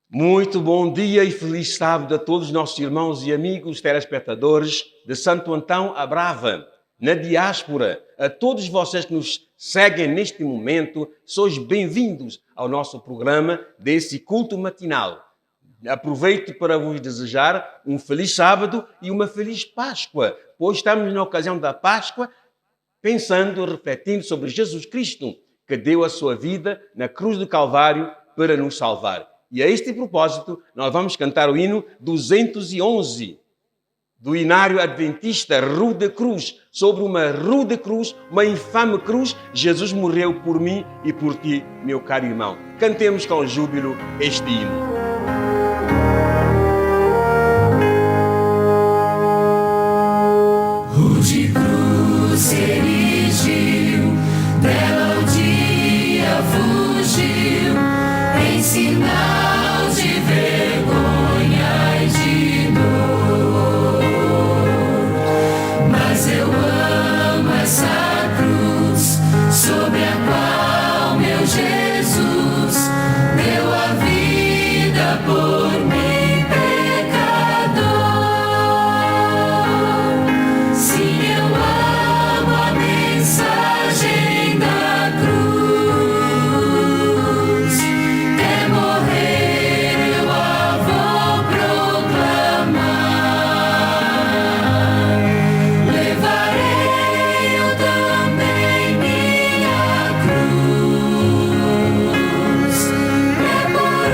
Muito bom dia e feliz sábado a todos os nossos irmãos e amigos telespectadores de Santo Antão à Brava, na diáspora. A todos vocês que nos seguem neste momento, sois bem-vindos ao nosso programa desse culto matinal. Aproveito para vos desejar um feliz sábado e uma feliz Páscoa, pois estamos na ocasião da Páscoa pensando, refletindo sobre Jesus Cristo, que deu a sua vida na cruz do Calvário para nos salvar. E a este propósito, nós vamos cantar o hino 211 do Inário Adventista, Rude Cruz. Sobre uma rude cruz, uma infame cruz, Jesus morreu por mim e por ti, meu caro irmão. Cantemos com júbilo este hino. Rude cruz se erigiu, dela o dia fugiu, em sinal de vergonha e de dor. Mas eu amo essa cruz, sobre a qual meu Jesus deu a vida por mim, pecador. Sim, eu amo a mensagem da cruz. Até morrer eu a vou proclamar. Levarei eu também minha cruz. É por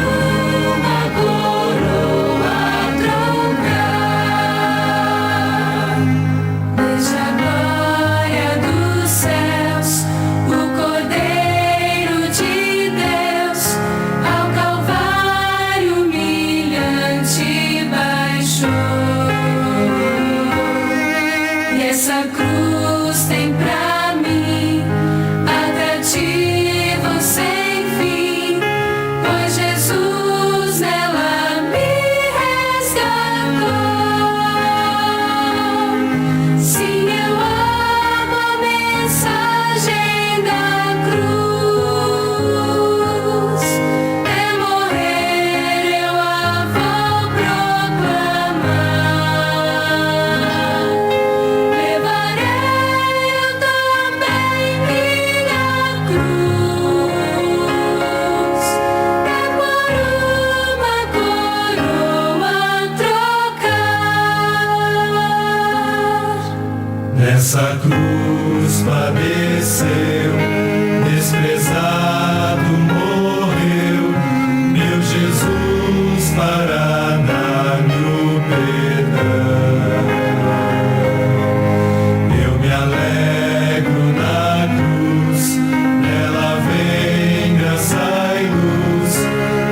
uma coroa trocar. Desde a glória dos céus, o Cordeiro de Deus ao Calvário humilhante baixou. E essa cruz tem pra mim atrativo sem fim, pois Jesus nela me resgatou. Sim, eu amo a mensagem da cruz. Até morrer eu a vou proclamar. Levarei eu também minha cruz. É por uma coroa trocar. Nessa cruz padeceu, desprezado morreu, meu Jesus para dar-me o perdão. Eu me alegro na cruz, nela vem graça e luz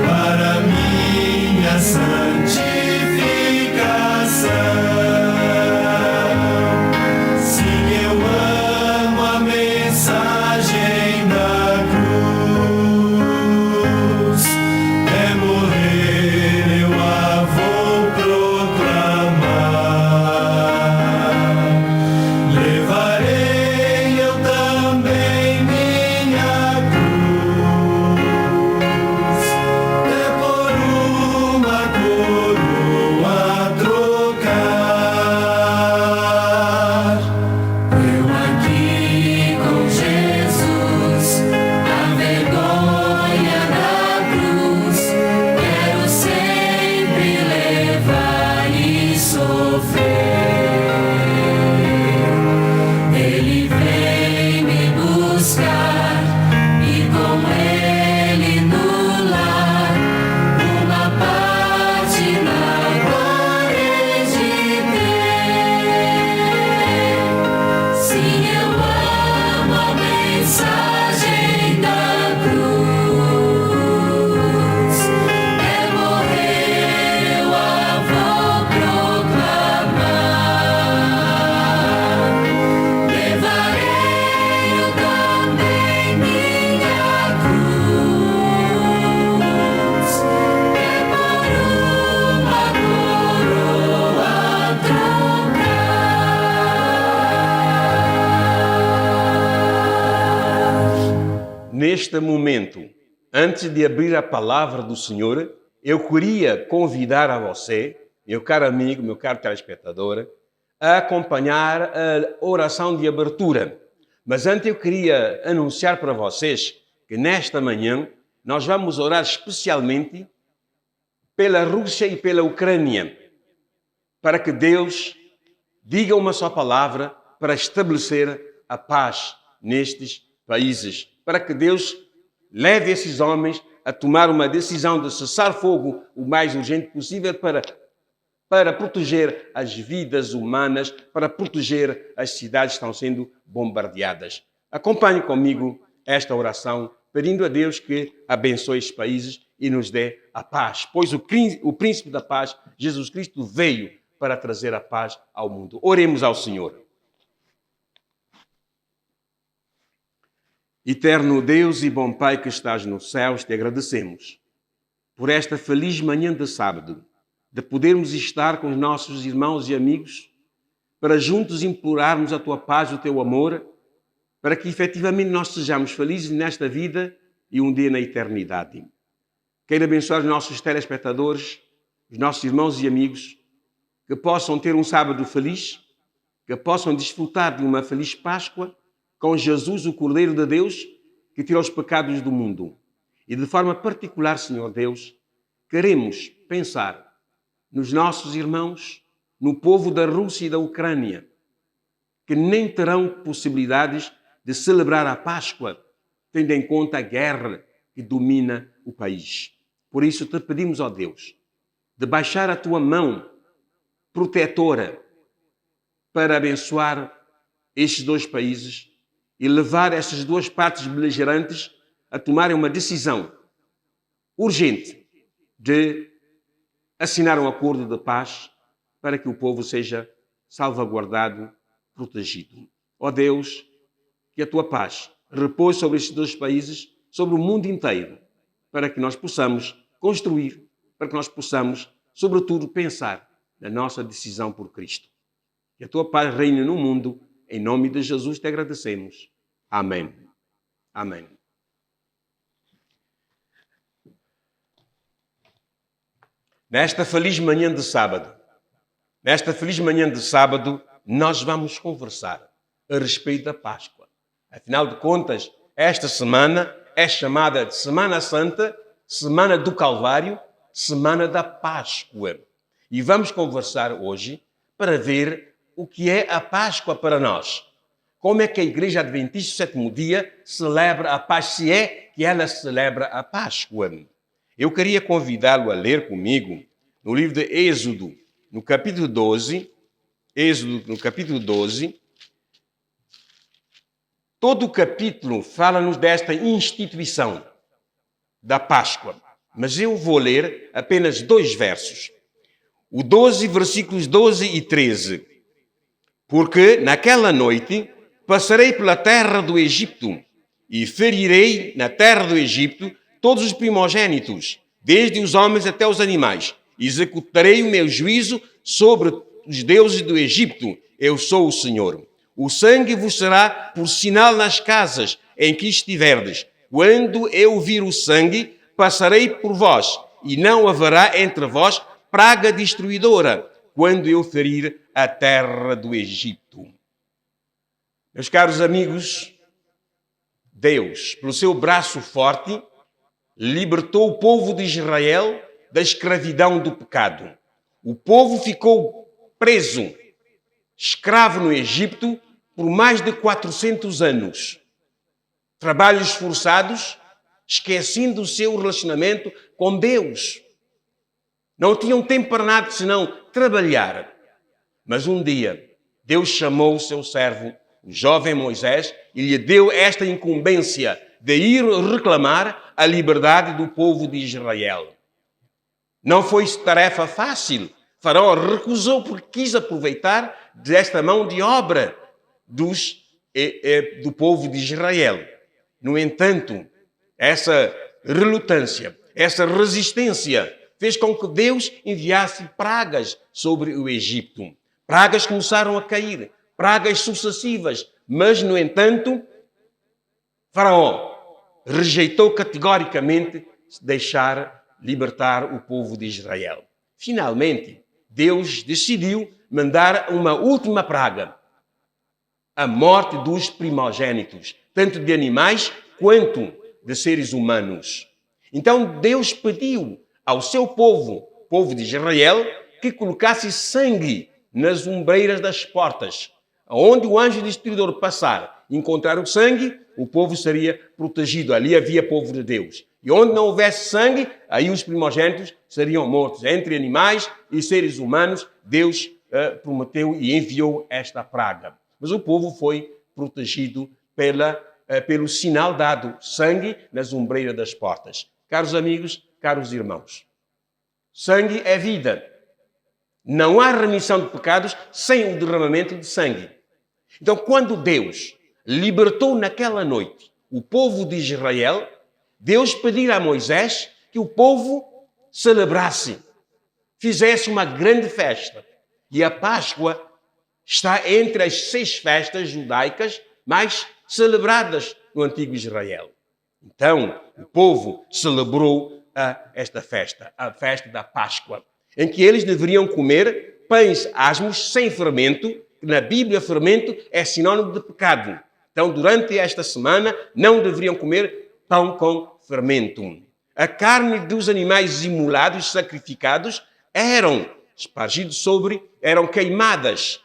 para minha santificação. Sim, eu amo a mensagem da cruz. É morrer eu a vou proclamar. Levarei eu também minha cruz. É por uma coroa trocar. Eu aqui com Jesus, a vergonha da cruz, quero sempre levar e sofrer. Ele vem me buscar e com ele no lar uma parte na glória de ter. Sim, eu amo a mensagem da cruz. É morrer eu a vou proclamar. Levarei eu também minha cruz. É por uma coroa trocar. Neste momento, antes de abrir a palavra do Senhor, eu queria convidar a você, meu caro amigo, meu caro telespectador, a acompanhar a oração de abertura. Mas antes eu queria anunciar para vocês que nesta manhã nós vamos orar especialmente pela Rússia e pela Ucrânia, para que Deus diga uma só palavra para estabelecer a paz nestes países, para que Deus leve esses homens a tomar uma decisão de cessar fogo o mais urgente possível para proteger as vidas humanas, para proteger as cidades que estão sendo bombardeadas. Acompanhe comigo esta oração, pedindo a Deus que abençoe estes países e nos dê a paz, pois o príncipe da paz, Jesus Cristo, veio para trazer a paz ao mundo. Oremos ao Senhor. Eterno Deus e bom Pai que estás nos céus, te agradecemos por esta feliz manhã de sábado, de podermos estar com os nossos irmãos e amigos, para juntos implorarmos a tua paz e o teu amor, para que efetivamente nós sejamos felizes nesta vida e um dia na eternidade. Quero abençoar os nossos telespectadores, os nossos irmãos e amigos, que possam ter um sábado feliz, que possam desfrutar de uma feliz Páscoa com Jesus, o Cordeiro de Deus, que tira os pecados do mundo. E de forma particular, Senhor Deus, queremos pensar nos nossos irmãos, no povo da Rússia e da Ucrânia, que nem terão possibilidades de celebrar a Páscoa, tendo em conta a guerra que domina o país. Por isso te pedimos, ó Deus, de baixar a tua mão protetora para abençoar estes dois países e levar essas duas partes beligerantes a tomarem uma decisão urgente de assinar um acordo de paz para que o povo seja salvaguardado, protegido. Ó Deus, que a tua paz repouse sobre estes dois países, sobre o mundo inteiro, para que nós possamos construir, para que nós possamos, sobretudo, pensar na nossa decisão por Cristo. Que a tua paz reine no mundo. Em nome de Jesus te agradecemos. Amém. Amém. Nesta feliz manhã de sábado, nós vamos conversar a respeito da Páscoa. Afinal de contas, esta semana é chamada de Semana Santa, Semana do Calvário, Semana da Páscoa. E vamos conversar hoje para ver o que é a Páscoa para nós. Como é que a Igreja Adventista do Sétimo Dia celebra a Páscoa, se é que ela celebra a Páscoa. Eu queria convidá-lo a ler comigo no livro de Êxodo, no capítulo 12. Êxodo, no capítulo 12. Todo o capítulo fala-nos desta instituição da Páscoa. Mas eu vou ler apenas 2 versos. O 12, versículos 12 e 13. Porque naquela noite passarei pela terra do Egito e ferirei na terra do Egito todos os primogênitos, desde os homens até os animais. Executarei o meu juízo sobre os deuses do Egito. Eu sou o Senhor. O sangue vos será por sinal nas casas em que estiverdes. Quando eu vir o sangue, passarei por vós, e não haverá entre vós praga destruidora, quando eu ferir a terra do Egito. Meus caros amigos, Deus, pelo seu braço forte, libertou o povo de Israel da escravidão do pecado. O povo ficou preso, escravo no Egito, por mais de 400 anos. Trabalhos forçados, esquecendo o seu relacionamento com Deus. Não tinham tempo para nada senão trabalhar. Mas um dia, Deus chamou o seu servo, o jovem Moisés, e lhe deu esta incumbência de ir reclamar a liberdade do povo de Israel. Não foi tarefa fácil. Faraó recusou porque quis aproveitar desta mão de obra do povo de Israel. No entanto, essa relutância, essa resistência fez com que Deus enviasse pragas sobre o Egito. Pragas começaram a cair, pragas sucessivas, mas, no entanto, Faraó rejeitou categoricamente deixar libertar o povo de Israel. Finalmente, Deus decidiu mandar uma última praga, a morte dos primogênitos, tanto de animais quanto de seres humanos. Então Deus pediu ao seu povo, povo de Israel, que colocasse sangue nas ombreiras das portas. Onde o anjo destruidor passar e encontrar o sangue, o povo seria protegido. Ali havia povo de Deus. E onde não houvesse sangue, aí os primogênitos seriam mortos. Entre animais e seres humanos, Deus prometeu e enviou esta praga. Mas o povo foi protegido pelo sinal dado, sangue nas ombreiras das portas. Caros amigos, caros irmãos, sangue é vida. Não há remissão de pecados sem o derramamento de sangue. Então, quando Deus libertou naquela noite o povo de Israel, Deus pediu a Moisés que o povo celebrasse, fizesse uma grande festa. E a Páscoa está entre as 6 festas judaicas mais celebradas no antigo Israel. Então, o povo celebrou esta festa, a festa da Páscoa, em que eles deveriam comer pães asmos sem fermento, que na Bíblia fermento é sinônimo de pecado. Então, durante esta semana, não deveriam comer pão com fermento. A carne dos animais imolados, sacrificados, eram queimadas.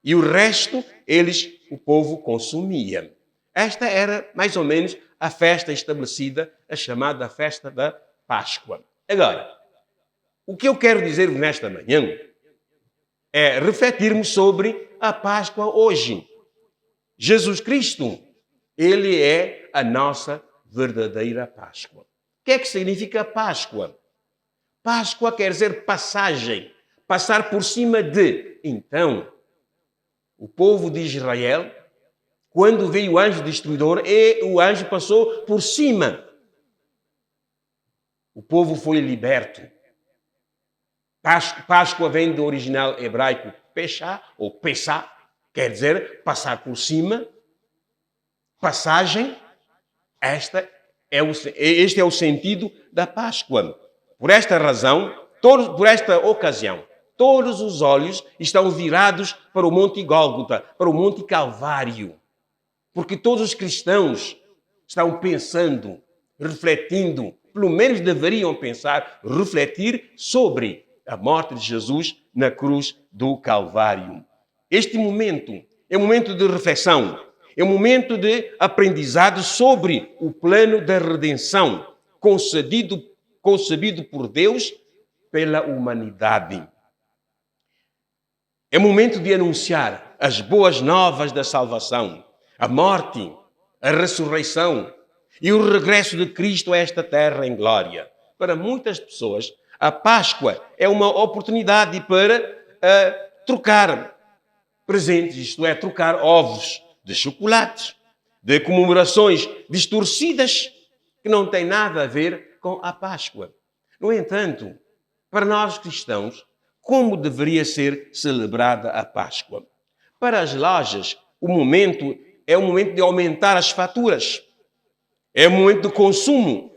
E o resto, o povo consumia. Esta era, mais ou menos, a festa estabelecida, a chamada festa da Páscoa. Agora, o que eu quero dizer nesta manhã é refletirmos sobre a Páscoa hoje. Jesus Cristo, Ele é a nossa verdadeira Páscoa. O que é que significa Páscoa? Páscoa quer dizer passagem, passar por cima de. Então, o povo de Israel, quando veio o anjo destruidor, o anjo passou por cima. O povo foi liberto. Páscoa vem do original hebraico Peshá, ou Pessá, quer dizer passar por cima, passagem. Este é o sentido da Páscoa. Por esta razão, por esta ocasião, todos os olhos estão virados para o Monte Gólgota, para o Monte Calvário. Porque todos os cristãos estão pensando, refletindo, pelo menos deveriam pensar, refletir sobre a morte de Jesus na cruz do Calvário. Este momento é um momento de reflexão, é um momento de aprendizado sobre o plano da redenção concebido por Deus pela humanidade. É momento de anunciar as boas novas da salvação, a morte, a ressurreição e o regresso de Cristo a esta terra em glória. Para muitas pessoas, a Páscoa é uma oportunidade para trocar presentes, isto é, trocar ovos de chocolates, de comemorações distorcidas que não têm nada a ver com a Páscoa. No entanto, para nós cristãos, como deveria ser celebrada a Páscoa? Para as lojas, o momento é o momento de aumentar as faturas. É o momento de consumo.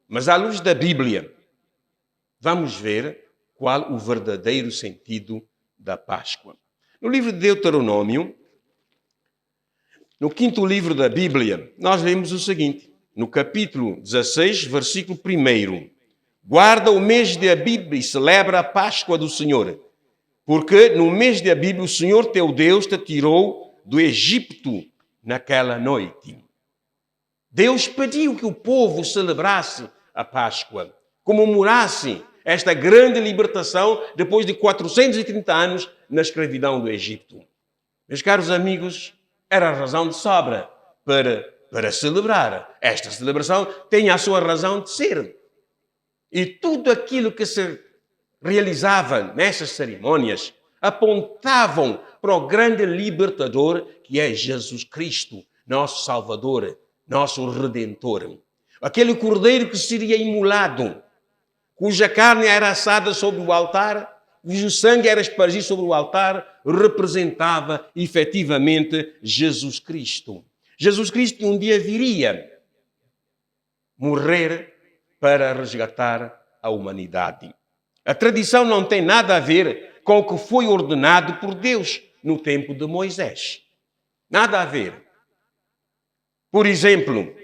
Mas à luz da Bíblia, vamos ver qual o verdadeiro sentido da Páscoa. No livro de Deuteronômio, no 5º livro da Bíblia, nós lemos o seguinte, no capítulo 16, versículo 1. Guarda o mês de Abib e celebra a Páscoa do Senhor, porque no mês de Abib o Senhor teu Deus te tirou do Egito naquela noite. Deus pediu que o povo celebrasse a Páscoa, comemorasse esta grande libertação depois de 430 anos na escravidão do Egito. Meus caros amigos, era razão de sobra para celebrar. Esta celebração tem a sua razão de ser. E tudo aquilo que se realizava nessas cerimônias apontavam para o grande libertador que é Jesus Cristo, nosso Salvador, nosso Redentor. Aquele cordeiro que seria imolado, cuja carne era assada sobre o altar, cujo sangue era espargido sobre o altar, representava efetivamente Jesus Cristo. Jesus Cristo um dia viria morrer para resgatar a humanidade. A tradição não tem nada a ver com o que foi ordenado por Deus no tempo de Moisés. Nada a ver. Por exemplo,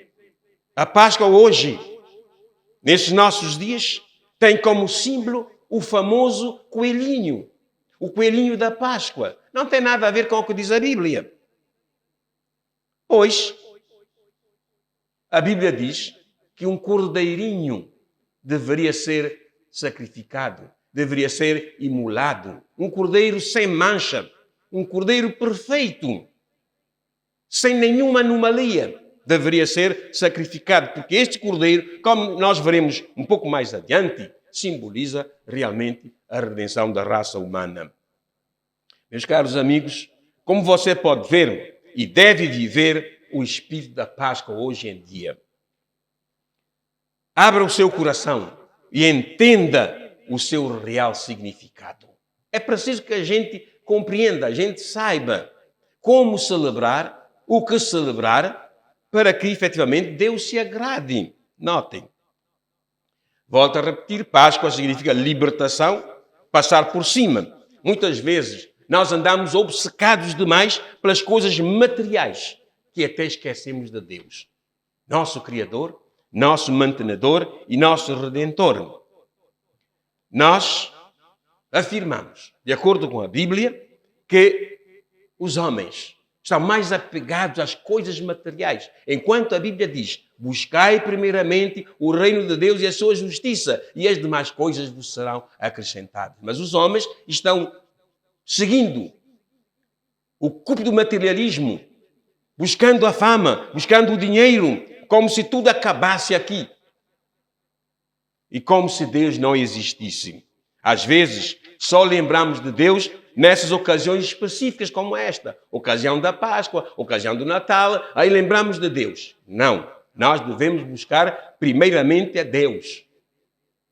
a Páscoa hoje, nesses nossos dias, tem como símbolo o famoso coelhinho. O coelhinho da Páscoa. Não tem nada a ver com o que diz a Bíblia. Pois, a Bíblia diz que um cordeirinho deveria ser sacrificado, deveria ser imolado. Um cordeiro sem mancha, um cordeiro perfeito, sem nenhuma anomalia, deveria ser sacrificado, porque este cordeiro, como nós veremos um pouco mais adiante, simboliza realmente a redenção da raça humana. Meus caros amigos, como você pode ver e deve viver o espírito da Páscoa hoje em dia. Abra o seu coração e entenda o seu real significado. É preciso que a gente compreenda, a gente saiba como celebrar, o que celebrar, para que efetivamente Deus se agrade. Notem. Volto a repetir, Páscoa significa libertação, passar por cima. Muitas vezes nós andamos obcecados demais pelas coisas materiais, que até esquecemos de Deus. Nosso Criador, nosso mantenedor e nosso Redentor. Nós afirmamos, de acordo com a Bíblia, que os homens estão mais apegados às coisas materiais, enquanto a Bíblia diz, buscai primeiramente o reino de Deus e a sua justiça, e as demais coisas vos serão acrescentadas. Mas os homens estão seguindo o culto do materialismo, buscando a fama, buscando o dinheiro, como se tudo acabasse aqui. E como se Deus não existisse. Às vezes, só lembramos de Deus nessas ocasiões específicas como esta. Ocasião da Páscoa, ocasião do Natal, aí lembramos de Deus. Não, nós devemos buscar primeiramente a Deus.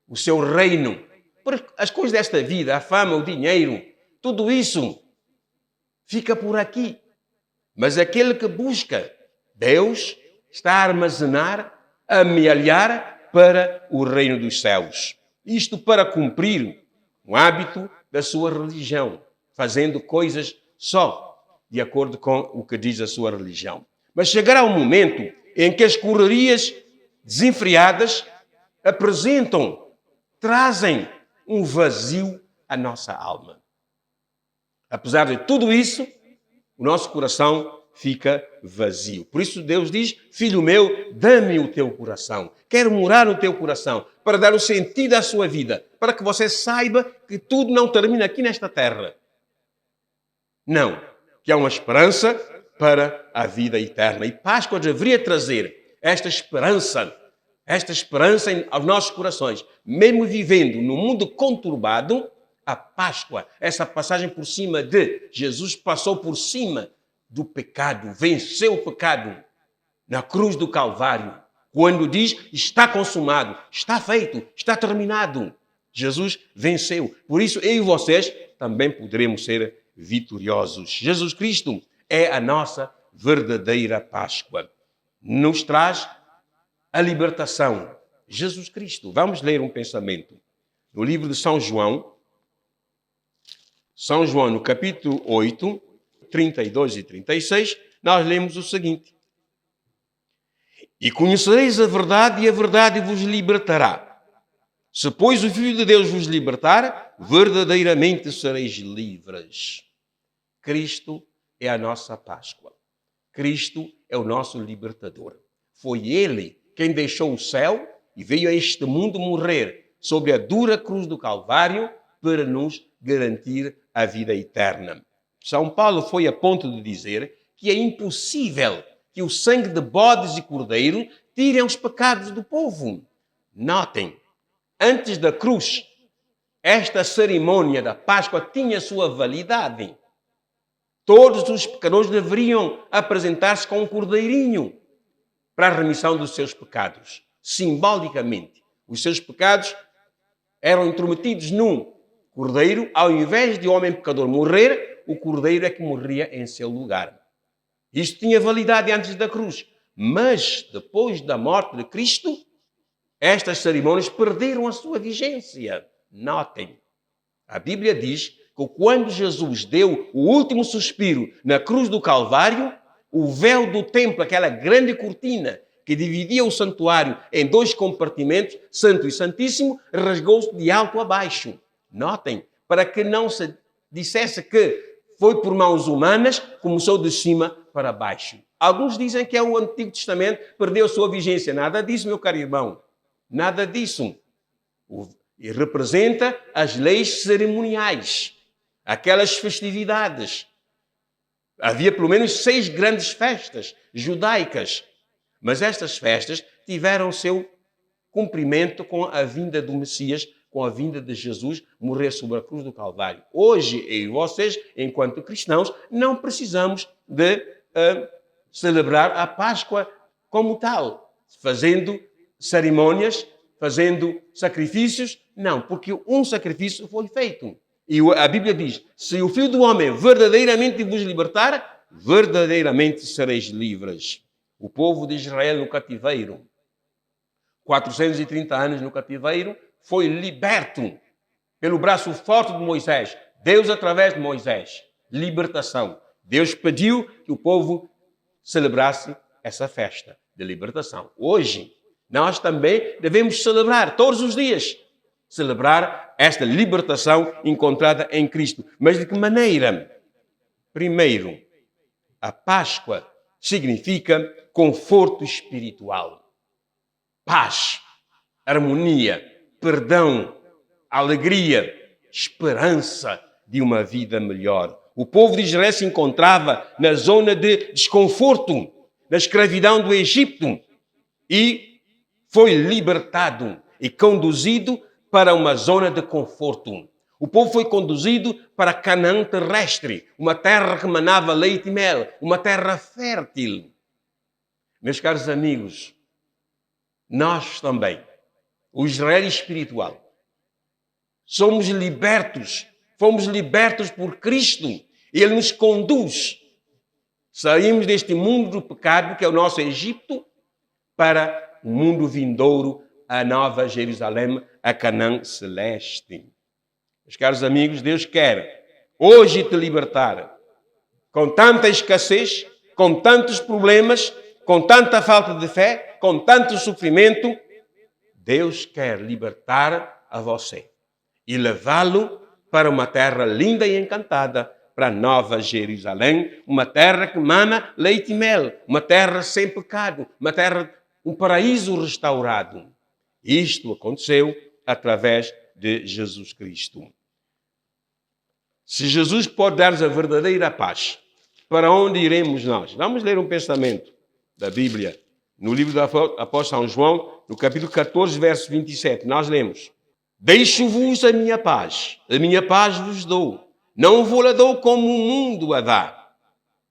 O seu reino. Porque as coisas desta vida, a fama, o dinheiro, tudo isso fica por aqui. Mas aquele que busca Deus está a armazenar, a amealhar para o reino dos céus. Isto para cumprir um hábito da sua religião, fazendo coisas só de acordo com o que diz a sua religião. Mas chegará um momento em que as correrias desenfreadas trazem um vazio à nossa alma. Apesar de tudo isso, o nosso coração fica vazio. Por isso Deus diz, filho meu, dá-me o teu coração. Quero morar no teu coração para dar o sentido à sua vida, para que você saiba que tudo não termina aqui nesta terra. Não, que há uma esperança para a vida eterna. E Páscoa deveria trazer esta esperança aos nossos corações. Mesmo vivendo num mundo conturbado, a Páscoa, essa passagem por cima de Jesus passou por cima do pecado, venceu o pecado na cruz do Calvário, quando diz, está consumado, está feito, está terminado. Jesus venceu. Por isso, eu e vocês também poderemos ser vitoriosos. Jesus Cristo é a nossa verdadeira Páscoa. Nos traz a libertação. Jesus Cristo. Vamos ler um pensamento. No livro de São João, no capítulo 8, 32 e 36, nós lemos o seguinte. E conhecereis a verdade vos libertará. Se, pois, o Filho de Deus vos libertar, verdadeiramente sereis livres. Cristo é a nossa Páscoa. Cristo é o nosso libertador. Foi Ele quem deixou o céu e veio a este mundo morrer sobre a dura cruz do Calvário para nos garantir a vida eterna. São Paulo foi a ponto de dizer que é impossível que o sangue de bodes e cordeiro tirem os pecados do povo. Notem, antes da cruz, esta cerimônia da Páscoa tinha sua validade. Todos os pecadores deveriam apresentar-se com um cordeirinho para a remissão dos seus pecados. Simbolicamente, os seus pecados eram intrometidos num cordeiro, ao invés de o homem pecador morrer, o cordeiro é que morria em seu lugar. Isto tinha validade antes da cruz. Mas, depois da morte de Cristo, estas cerimônias perderam a sua vigência. Notem, a Bíblia diz que quando Jesus deu o último suspiro na cruz do Calvário, o véu do templo, aquela grande cortina que dividia o santuário em 2 compartimentos, Santo e Santíssimo, rasgou-se de alto a baixo. Notem, para que não se dissesse que foi por mãos humanas, começou de cima para baixo. Alguns dizem que é o Antigo Testamento, perdeu a sua vigência. Nada disso, meu caro irmão. Nada disso. E representa as leis cerimoniais, aquelas festividades. Havia pelo menos 6 grandes festas judaicas. Mas estas festas tiveram seu cumprimento com a vinda do Messias, com a vinda de Jesus morrer sobre a cruz do Calvário. Hoje, eu e vocês, enquanto cristãos, não precisamos de celebrar a Páscoa como tal, fazendo cerimônias, fazendo sacrifícios. Não, porque um sacrifício foi feito. E a Bíblia diz, se o Filho do Homem verdadeiramente vos libertar, verdadeiramente sereis livres. O povo de Israel no cativeiro, 430 anos no cativeiro, foi liberto pelo braço forte de Moisés. Deus através de Moisés. Libertação. Deus pediu que o povo celebrasse essa festa de libertação. Hoje, nós também devemos celebrar todos os dias. Celebrar esta libertação encontrada em Cristo. Mas de que maneira? Primeiro, a Páscoa significa conforto espiritual, paz, harmonia, perdão, alegria, esperança de uma vida melhor. O povo de Israel se encontrava na zona de desconforto, na escravidão do Egito, e foi libertado e conduzido para uma zona de conforto. O povo foi conduzido para Canaã terrestre, uma terra que manava leite e mel, uma terra fértil. Meus caros amigos, nós também, o Israel espiritual, somos libertos, fomos libertos por Cristo. Ele nos conduz. Saímos deste mundo do pecado, que é o nosso Egito, para o mundo vindouro, a nova Jerusalém, a Canaã celeste. Meus caros amigos, Deus quer hoje te libertar com tanta escassez, com tantos problemas, com tanta falta de fé, com tanto sofrimento. Deus quer libertar a você e levá-lo para uma terra linda e encantada, para a nova Jerusalém, uma terra que mana leite e mel, uma terra sem pecado, uma terra, um paraíso restaurado. Isto aconteceu através de Jesus Cristo. Se Jesus pode dar-nos a verdadeira paz, para onde iremos nós? Vamos ler um pensamento da Bíblia, no livro do apóstolo São João, no capítulo 14, verso 27. Nós lemos: Deixo-vos a minha paz vos dou. Não vou-la dou como o mundo a dá.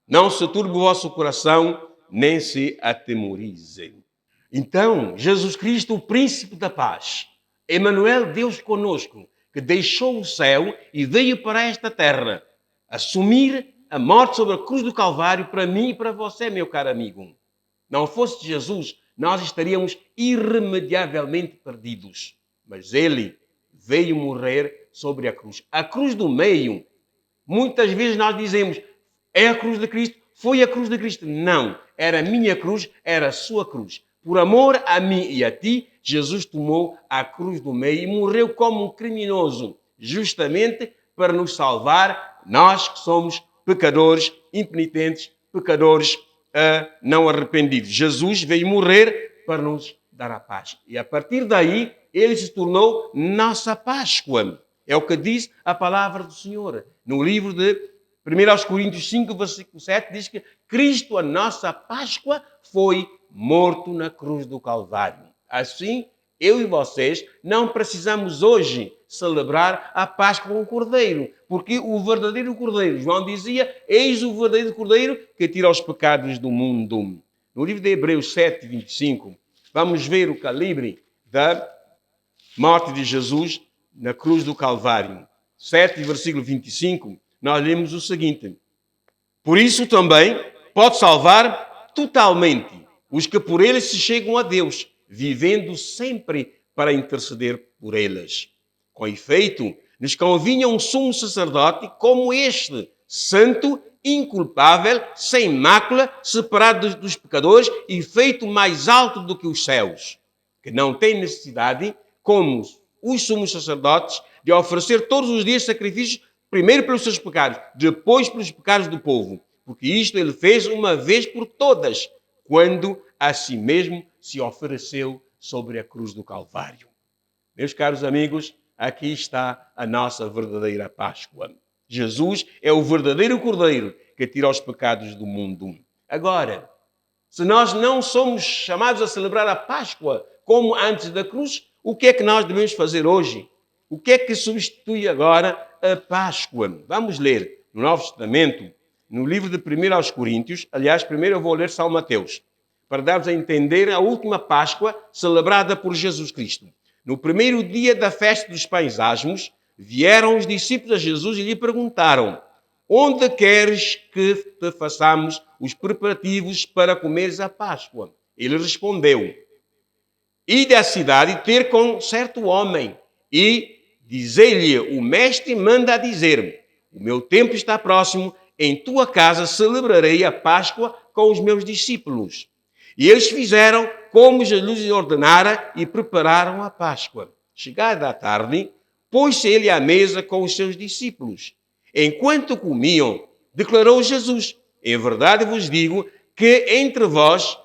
Não se turbe o vosso coração, nem se atemorize. Então, Jesus Cristo, o príncipe da paz, Emmanuel, Deus conosco, que deixou o céu e veio para esta terra, assumir a morte sobre a cruz do Calvário para mim e para você, meu caro amigo. Não fosse Jesus, nós estaríamos irremediavelmente perdidos. Mas ele veio morrer sobre a cruz do meio. Muitas vezes nós dizemos, é a cruz de Cristo, foi a cruz de Cristo. Não, era a minha cruz, era a sua cruz. Por amor a mim e a ti, Jesus tomou a cruz do meio e morreu como um criminoso, justamente para nos salvar, nós que somos pecadores, impenitentes, pecadores não arrependidos. Jesus veio morrer para nos dar a paz. E a partir daí, ele se tornou nossa Páscoa. É o que diz a palavra do Senhor. No livro de 1 Coríntios 5, versículo 7, diz que Cristo, a nossa Páscoa, foi morto na cruz do Calvário. Assim, eu e vocês não precisamos hoje celebrar a Páscoa com o Cordeiro, porque o verdadeiro Cordeiro, João dizia, eis o verdadeiro Cordeiro que tira os pecados do mundo. No livro de Hebreus 7, 25, vamos ver o calibre da morte de Jesus na cruz do Calvário. 7, versículo 25, nós lemos o seguinte: Por isso também pode salvar totalmente os que por ele se chegam a Deus, vivendo sempre para interceder por elas. Com efeito, nos convinha um sumo sacerdote como este, santo, inculpável, sem mácula, separado dos pecadores e feito mais alto do que os céus, que não tem necessidade, como os sumos sacerdotes, de oferecer todos os dias sacrifícios, primeiro pelos seus pecados, depois pelos pecados do povo, porque isto ele fez uma vez por todas, quando a si mesmo se ofereceu sobre a cruz do Calvário. Meus caros amigos, aqui está a nossa verdadeira Páscoa. Jesus é o verdadeiro Cordeiro que tira os pecados do mundo. Agora, se nós não somos chamados a celebrar a Páscoa como antes da cruz, o que é que nós devemos fazer hoje? O que é que substitui agora a Páscoa? Vamos ler no Novo Testamento, no livro de 1 aos Coríntios. Aliás, primeiro eu vou ler São Mateus, para dar-vos a entender a última Páscoa celebrada por Jesus Cristo. No primeiro dia da festa dos pães asmos, vieram os discípulos a Jesus e lhe perguntaram: onde queres que te façamos os preparativos para comeres a Páscoa? Ele respondeu: ide à cidade ter com certo homem e dizei-lhe: o mestre manda dizer-me, o meu tempo está próximo, em tua casa celebrarei a Páscoa com os meus discípulos. E eles fizeram como Jesus lhes ordenara e prepararam a Páscoa. Chegada a tarde, pôs-se ele à mesa com os seus discípulos. Enquanto comiam, declarou Jesus: em verdade vos digo que entre vós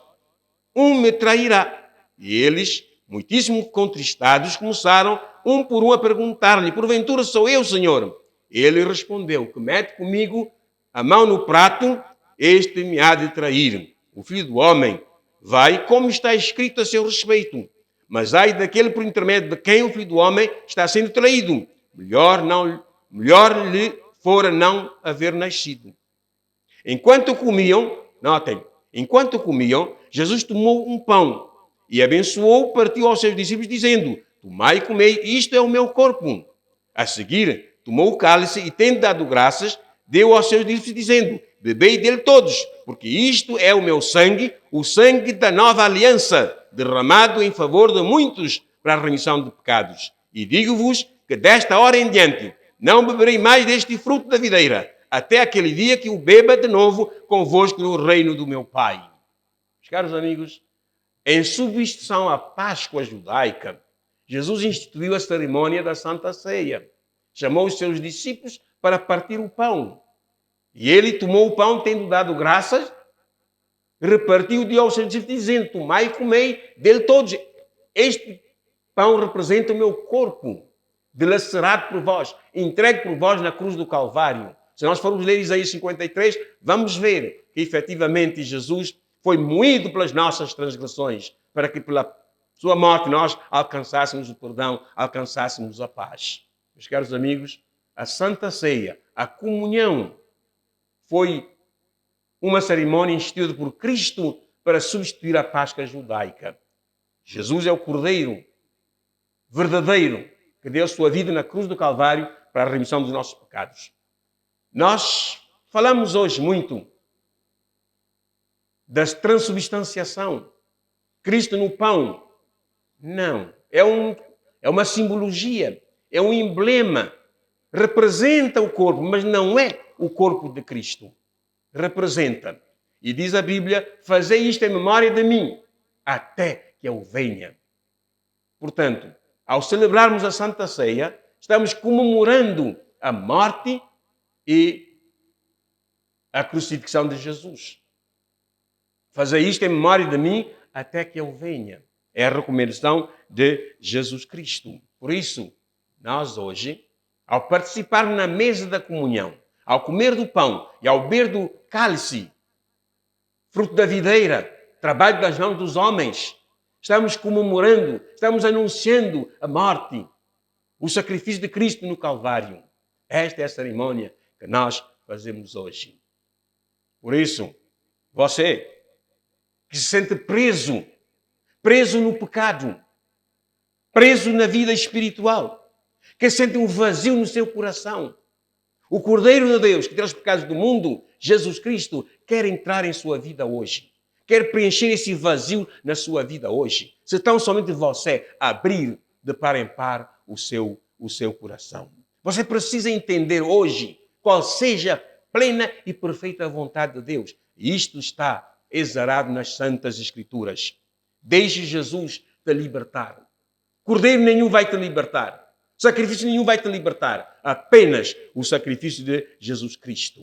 um me trairá. E eles, muitíssimo contristados, começaram um por um a perguntar-lhe: porventura sou eu, Senhor? Ele respondeu: que mete comigo a mão no prato, este me há de trair. O Filho do Homem vai, como está escrito a seu respeito. Mas ai daquele por intermédio de quem o Filho do Homem está sendo traído. Melhor lhe fora não haver nascido. Enquanto comiam, notem, Jesus tomou um pão e abençoou, partiu aos seus discípulos, dizendo: tomai e comei, isto é o meu corpo. A seguir, tomou o cálice e, tendo dado graças, deu aos seus discípulos, dizendo: bebei dele todos, porque isto é o meu sangue, o sangue da nova aliança, derramado em favor de muitos para a remissão de pecados. E digo-vos que desta hora em diante não beberei mais deste fruto da videira, até aquele dia que o beba de novo convosco no reino do meu Pai. Meus caros amigos, em substituição à Páscoa judaica, Jesus instituiu a cerimônia da Santa Ceia. Chamou os seus discípulos para partir o pão. E ele tomou o pão, tendo dado graças, repartiu-o aos seus discípulos, dizendo: tomai e comei dele todos. Este pão representa o meu corpo, dilacerado por vós, entregue por vós na cruz do Calvário. Se nós formos ler Isaías 53, vamos ver que efetivamente Jesus foi moído pelas nossas transgressões, para que pela sua morte nós alcançássemos o perdão, alcançássemos a paz. Meus caros amigos, a Santa Ceia, a comunhão, foi uma cerimônia instituída por Cristo para substituir a Páscoa judaica. Jesus é o Cordeiro verdadeiro que deu a sua vida na cruz do Calvário para a remissão dos nossos pecados. Nós falamos hoje muito da transubstanciação. Cristo no pão. Não. É uma simbologia, é um emblema. Representa o corpo, mas não é o corpo de Cristo. Representa. E diz a Bíblia: fazei isto em memória de mim, até que eu venha. Portanto, ao celebrarmos a Santa Ceia, estamos comemorando a morte e a crucifixão de Jesus. Fazei isto em memória de mim, até que eu venha. É a recomendação de Jesus Cristo. Por isso, nós hoje, ao participar na mesa da comunhão, ao comer do pão e ao beber do cálice, fruto da videira, trabalho das mãos dos homens, estamos comemorando, estamos anunciando a morte, o sacrifício de Cristo no Calvário. Esta é a cerimônia que nós fazemos hoje. Por isso, você que se sente preso no pecado, preso na vida espiritual, que sente um vazio no seu coração, o Cordeiro de Deus que tira os pecados do mundo, Jesus Cristo, quer entrar em sua vida hoje. quer preencher esse vazio na sua vida hoje. Se tão somente você abrir de par em par o seu coração. Você precisa entender hoje qual seja a plena e perfeita vontade de Deus. E isto está exarado nas Santas Escrituras. Deixe Jesus te libertar. Cordeiro nenhum vai te libertar. Sacrifício nenhum vai te libertar. Apenas o sacrifício de Jesus Cristo.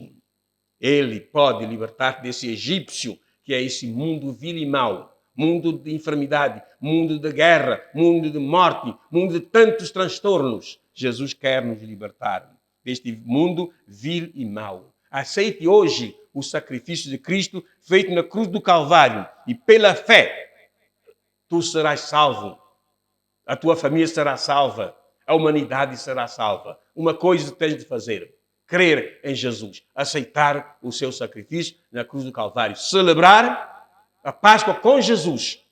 Ele pode libertar desse egípcio, que é esse mundo vil e mau. Mundo de enfermidade, mundo de guerra, mundo de morte, mundo de tantos transtornos. Jesus quer nos libertar deste mundo vil e mau. Aceite hoje o sacrifício de Cristo feito na cruz do Calvário e pela fé tu serás salvo. A tua família será salva. A humanidade será salva. Uma coisa tens de fazer: crer em Jesus, aceitar o seu sacrifício na cruz do Calvário, celebrar a Páscoa com Jesus,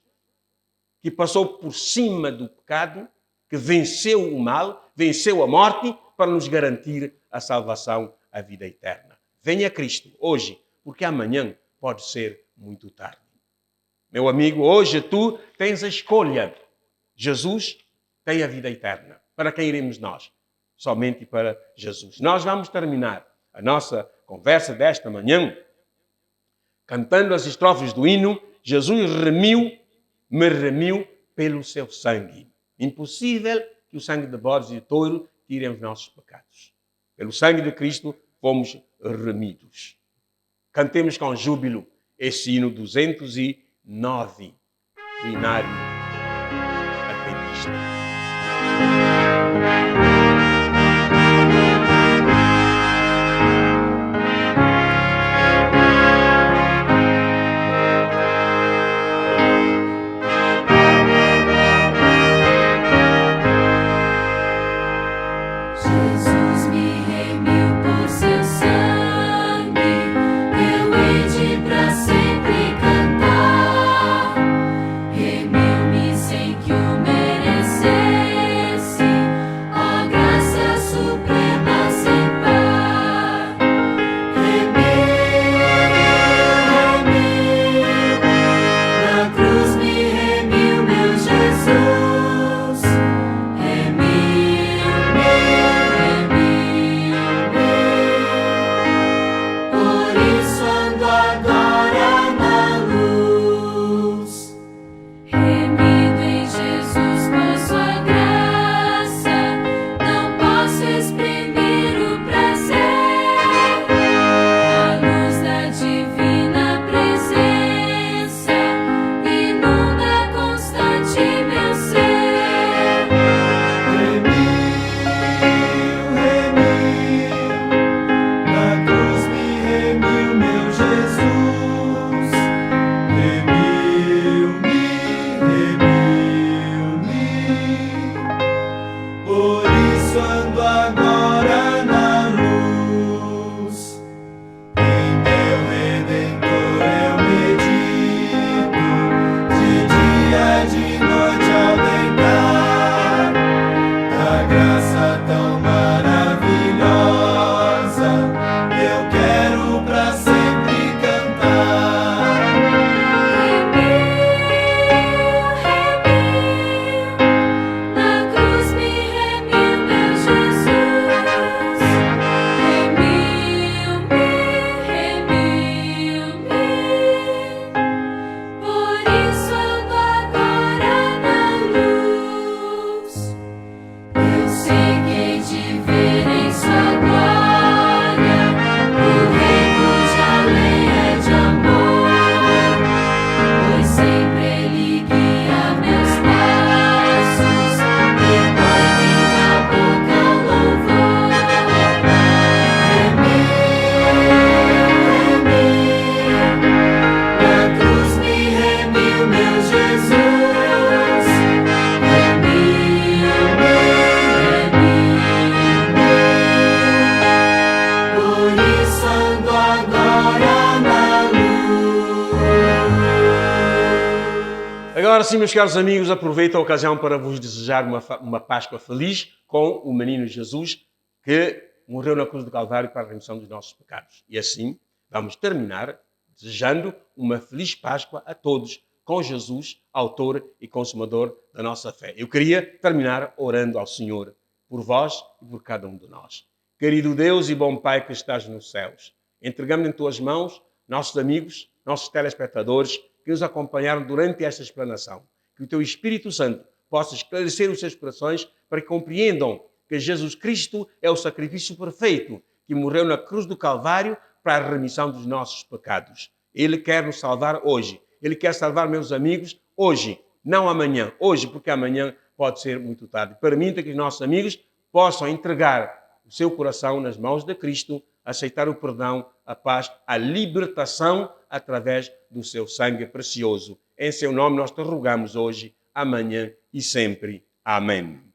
que passou por cima do pecado, que venceu o mal, venceu a morte, para nos garantir a salvação, a vida eterna. Venha a Cristo hoje, porque amanhã pode ser muito tarde. Meu amigo, hoje tu tens a escolha. Jesus tem a vida eterna. Para quem iremos nós? Somente para Jesus. Nós vamos terminar a nossa conversa desta manhã cantando as estrofes do hino Jesus me remiu pelo seu sangue. Impossível que o sangue de bodes e de touro tire os nossos pecados. Pelo sangue de Cristo fomos remidos. Cantemos com júbilo esse hino 209 do Inário Adventista. Jesus me remiu por seu sangue, eu hei de pra sempre cantar. Remiu-me sem que o merecesse, a graça suprema sem par. Na cruz me remiu meu Jesus. Por isso ando agora na luz, remido em Jesus por sua graça, não posso exprimir o prazer. A luz da divina presença inunda constante meu ser. Na cruz me remiu meu Jesus. Por isso ando agora na luz. Em meu Redentor eu medito, de dia, de noite ao deitar. Da graça tão maravilhosa, eu quero pra sempre cantar. Na cruz me remiu meu Jesus. Por isso ando agora na luz. Eu sei que hei de ver em sua glória o Rei cuja lei é de amor, pois sempre Ele guia meus passos e põe na boca o louvor. Na cruz me remiu meu Jesus. Por isso ando agora na luz. Agora sim, meus caros amigos, aproveito a ocasião para vos desejar uma Páscoa feliz com o menino Jesus, que morreu na cruz do Calvário para a remissão dos nossos pecados. E assim, vamos terminar desejando uma feliz Páscoa a todos, com Jesus, autor e consumador da nossa fé. Eu queria terminar orando ao Senhor, por vós e por cada um de nós. Querido Deus e bom Pai que estás nos céus, entregamos em tuas mãos nossos amigos, nossos telespectadores que nos acompanharam durante esta explanação. Que o teu Espírito Santo possa esclarecer os seus corações para que compreendam que Jesus Cristo é o sacrifício perfeito que morreu na cruz do Calvário para a remissão dos nossos pecados. Ele quer nos salvar hoje. Ele quer salvar meus amigos hoje, não amanhã. Hoje, porque amanhã pode ser muito tarde. Permita que os nossos amigos possam entregar o seu coração nas mãos de Cristo, aceitar o perdão, a paz, a libertação através do seu sangue precioso. Em seu nome nós te rogamos hoje, amanhã e sempre. Amém.